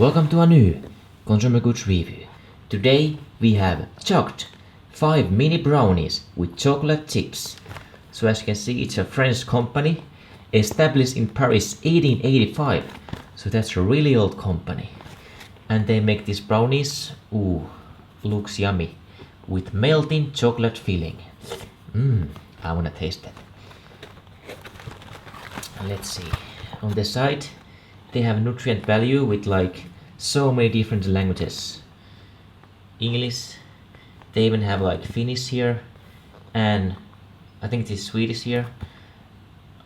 Welcome to a new consumer goods review. Today we have Jacquet 5 mini brownies with chocolate chips. So as you can see, it's a French company established in Paris 1885. So that's a really old company. And they make these brownies, ooh, looks yummy, with melting chocolate filling. I wanna taste that. Let's see. On the side they have nutrient value with like so many different languages. English, they even have like Finnish here, and I think it is Swedish here.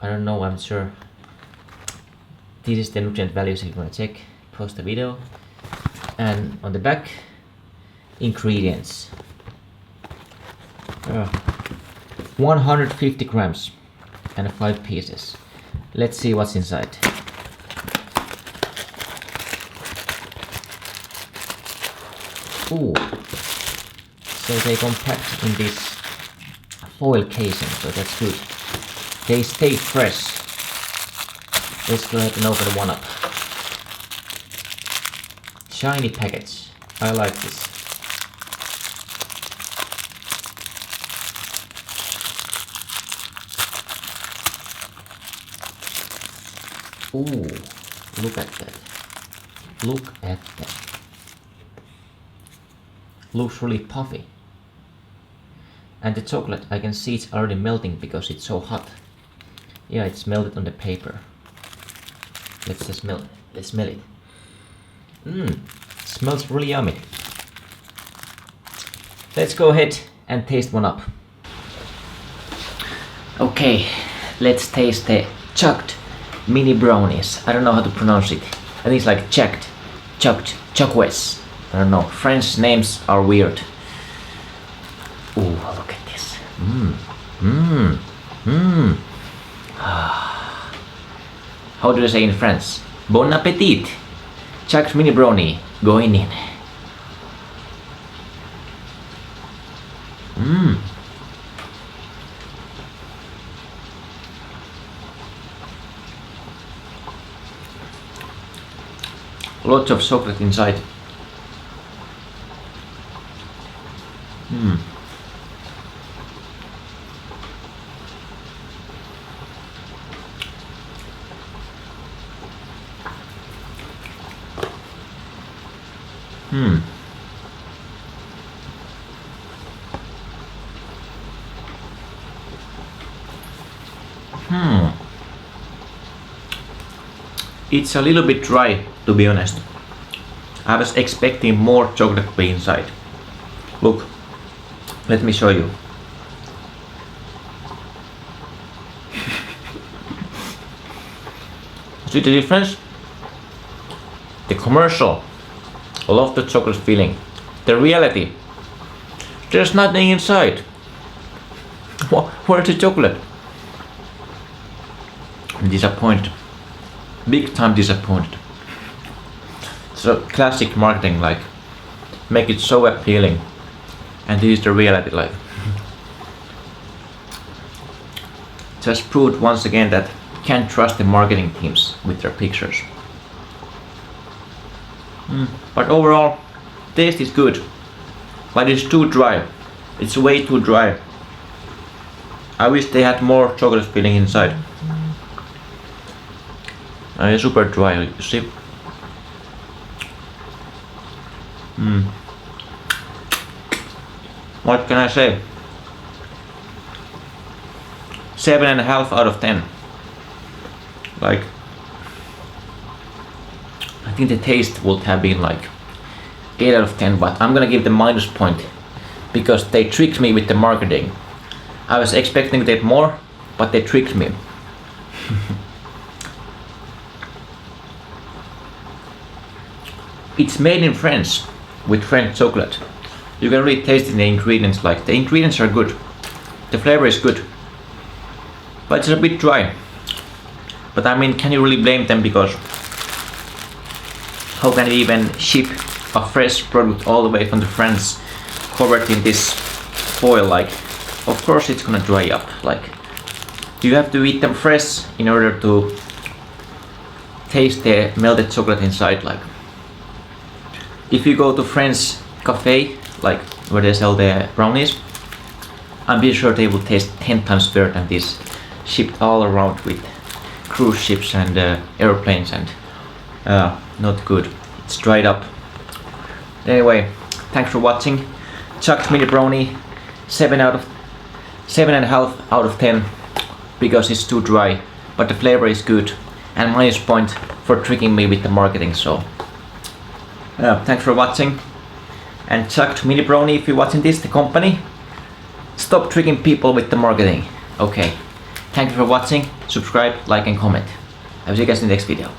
I don't know, I'm sure. This is the nutrient values if you want to check. Pause the video. And on the back, ingredients. 150 grams and 5 pieces. Let's see what's inside. Ooh. So they come packed in this foil casing, so that's good. They stay fresh. Let's go ahead and open one up. Shiny package. I like this. Ooh, look at that. Look at that. Looks really puffy. And the chocolate, I can see it's already melting because it's so hot. Yeah, it's melted on the paper. Let's just smell it. Smells really yummy. Let's go ahead and taste one up. Okay, let's taste the Jacquet Mini Brownies. I don't know how to pronounce it. I think it's like Jacquet, Jacquet. I don't know. French names are weird. Ooh, look at this. How do they say in French? Bon appetit! Jacquet Mini Brownie going in. Lots of chocolate inside. It's a little bit dry, to be honest. I was expecting more chocolate to be inside. Look, let me show you. See the difference? The commercial, I love the chocolate filling. The reality, there's nothing inside. Where's the chocolate? I'm disappointed. Big time disappointed. So classic marketing, like make it so appealing, and this is the reality. Like just proved once again that you can't trust the marketing teams with their pictures. But overall, taste is good, but it's too dry. It's way too dry. I wish they had more chocolate filling inside. It's super dry, you see. What can I say? 7.5 out of 10. Like, I think the taste would have been like 8 out of 10, but I'm gonna give the minus point because they tricked me with the marketing. I was expecting to get more, but they tricked me. It's made in France with French chocolate. You can really taste in the ingredients, like the ingredients are good. The flavor is good. But it's a bit dry. But I mean, can you really blame them, because how can you even ship a fresh product all the way from the France covered in this foil? Like, of course it's gonna dry up. Like, you have to eat them fresh in order to taste the melted chocolate inside. Like, if you go to French cafe, like where they sell the brownies, I'm pretty sure they will taste 10 times better than this, shipped all around with cruise ships and airplanes, and not good. It's dried up. Anyway, thanks for watching. Jacquet Mini Brownie, 7.5 out of 10, because it's too dry, but the flavor is good, and minus point for tricking me with the marketing. So thanks for watching, and Jacquet Mini Brownie, if you're watching this, the company, stop tricking people with the marketing. Okay, thank you for watching. Subscribe, like and comment. I will see you guys in the next video.